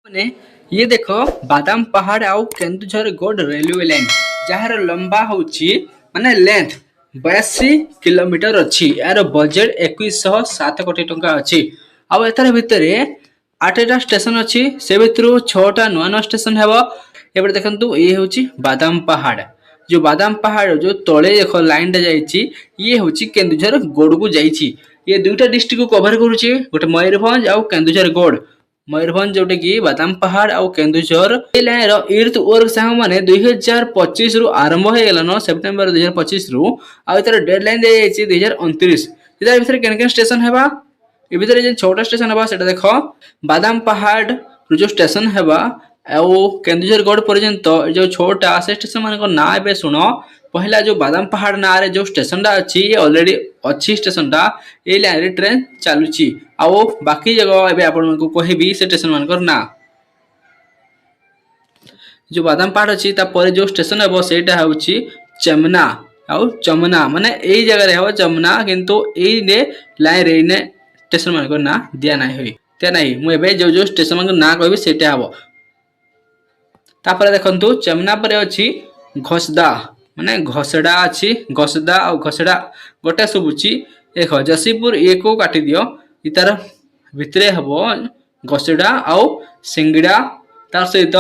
ने ये देखो बादाम पहाड़ आउ केन्दुझर गोड रेलवे लाइन जार लंबा होची माने लेंथ 82 किलोमीटर अच्छी यार बजेट 2107 कोटी टंका अच्छी आउ एथर भितरे 8टा स्टेशन अच्छी से भितरु 6टा नुआ नुआ स्टेशन हेबो। एबे देखंतु ये होची बादाम पहाड़ जो बादाम पहाड़ जो तले देखो लाइन जाइए ये होची केन्दुझर गोड को जाइए। ये दुईटा डिस्ट्रिक्ट को कवर करूची गोटे मयूरभंज आउ केन्दुझर गोड। मयूरभंज जोटे कि बादाम पहाड़ आउ केन्दुझर ए लाइन रो इर्थ वर्क सांग माने 2025 रु आरंभ हो गेलन सेप्टेम्बर 2025 रु आ इतर डेडलाइन दे जाइछि 2029। इधर भीतर केन केन स्टेशन हेबा ए भीतर जे 6टा स्टेशन हेबा सेटा देखो बादाम पहाड़ रु जो स्टेशन हेबा आउ केन्दुझर गढ़ पर्यंत जो 6टा से स्टेशन मान को ना एबे सुनो। पहला जो बादाम पहाड़ ना रे जो स्टेशन टा अछि ऑलरेडी अच्छी स्टेशन टा ए लाइन रे ट्रेन चालुची आउ बाकी जगह एबे आपन को कहबी से स्टेशन मान कर ना जो बादाम पहाड़ अछि ता परे जो स्टेशन हेबो सेटा होउची चमना आउ चमना माने एई जगह रे हेबो चमना किंतु एई ने लाइन रे ने स्टेशन मान को ना दिया नाही होई ते नाही मु एबे जो जो स्टेशन मान को ना कहबी सेटा हेबो। तापर देखंतु चमना पर अछि घोसदा माने घोसड़ा अछि घोसदा और घोसड़ा गोटे सुबुची देखो जसीपुर ए को काटी दियो इतार भितरे हबो घोसड़ा आउ सिंगड़ा तार सहित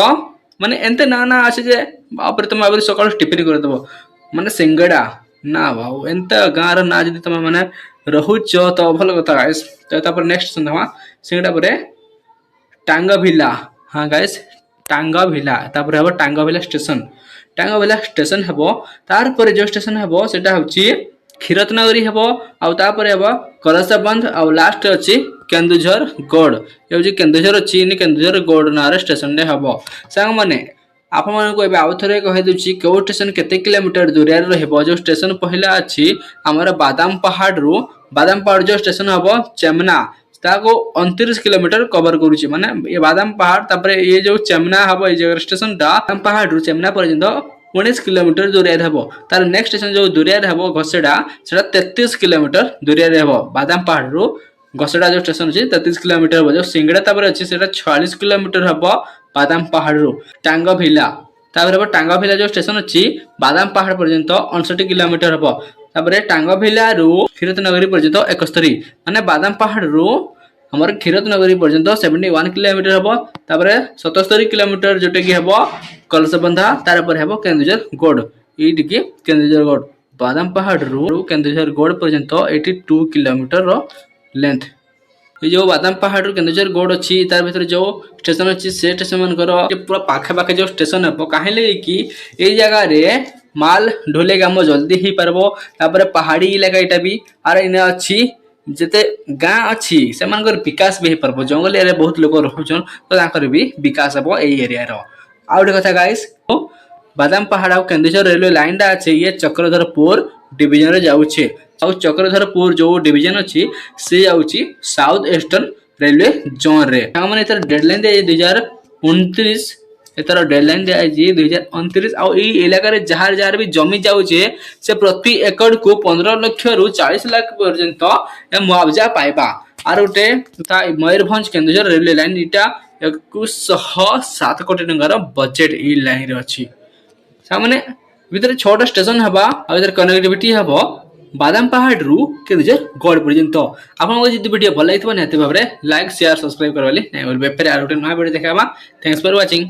माने एंते ना ना अछि जे बाप रे तुम आबरी सकाळ टिफिन कर दबो माने सिंगड़ा ना भाऊ एंते गार ना जदी तुम माने रहुच तो भल कथा गाइस। तो तापर नेक्स्ट सुनवा सिंगड़ा परे टांगाभिला। हां गाइस टांगाभिला तापर हबो टांगाभिला स्टेशन टांगाभिला स्टेशन हेबो तार पर जो स्टेशन हेबो सेटा होची खीरतनगरी हेबो आउ तापर हेबो करसबंध आउ लास्ट अछि केन्दुझर गोड ये होची केन्दुझर अछि इन केन्दुझर गोड नारे स्टेशन रे हेबो। सांग माने आप मन को एबे आउथरे कहि दुची केउ स्टेशन केते किलोमीटर दूर रे हेबो। जो स्टेशन पहिला अछि हमर बादाम पहाड़ जो स्टेशन हेबो चेमना ताको 29 किलोमीटर कवर करूची माने ये बादाम पहाड़ तापरे ये जो चेमना हबो ये जगह स्टेशन टा बादाम पहाड़ रु चेमना पर्यंत 19 किलोमीटर दूर रे हबो। तार नेक्स्ट स्टेशन जो दूर रे हबो घोसड़ा सेटा 33 किलोमीटर दूर रे हबो। बादाम पहाड़ रु घोसड़ा जो स्टेशन अछि 33 किलोमीटर हबो। जो सिंगड़ा तापर अछि सेटा 46 किलोमीटर हबो बादाम पहाड़ रु। टांगाभिला तापर हबो टांगाभिला जो स्टेशन अछि बादाम पहाड़ पर्यंत 59 किलोमीटर हबो। तापर टांगाभिला रु खीरतनगरी पर्यंत 71 माने बादाम पहाड़ रु हमर खीरतनगरी पर्यंत 71 किलोमीटर हबो। तापर 77 किलोमीटर जोटे कि हबो कलसबंधा तार पर हबो केन्दुझर गोड एटी कि केन्दुझर गोड बादाम पहाड़ रु केन्दुझर गोड पर्यंत 82 किलोमीटर रो लेंथ। ये जो बादाम पहाड़ रु केन्दुझर गोड अछि तार भीतर जो स्टेशन अछि से स्टेशन मन करो पूरा पाखे पाखे जो स्टेशन हबो काहेले कि ए जगह रे माल ढोले काम जल्दी ही परबो। तापर पहाड़ी इलाका एटा भी आर इने अछि जते गां अछि से मानकर विकास भी परबो। जंगल एरिया बहुत लोग रहउछन तो ताकर भी विकास हबो एई एरिया रो। आउट कथा गाइस बादाम पहाड़ आउ केन्दुझर रेलवे लाइन टा अछि ये चक्रधरपुर डिवीजन रे जाउछे आउ चक्रधरपुर जो डिवीजन अछि से जाउछि साउथ ईस्टर्न रेलवे जोन रे। हमन एतर डेडलाइन दे 2029 एतर डेडलाइन दे आइ 2029 आउ ई इलाका रे जहार जहार भी जमी जाउछे से प्रति एकड़ को 15 लाख रु 40 लाख पर्यंत मुआवजा पाइबा। आर उटे तथा मयूरभंज केन्दुझर रेलवे लाइन इटा 2107 कोटी टंकार बजेट ई लाइन रे अछि। सामने भीतर 6टा स्टेशन हबा आ इधर कनेक्टिविटी हबो बादाम पहाड़ रु केन्दुझर गढ़ पर्यंत। आपन को जदि वीडियो भल लागितबा नेते भाबरे लाइक शेयर सब्सक्राइब करवाली नै बोलबे फेर आर उटे नया वीडियो देखाबा। Thanks for watching.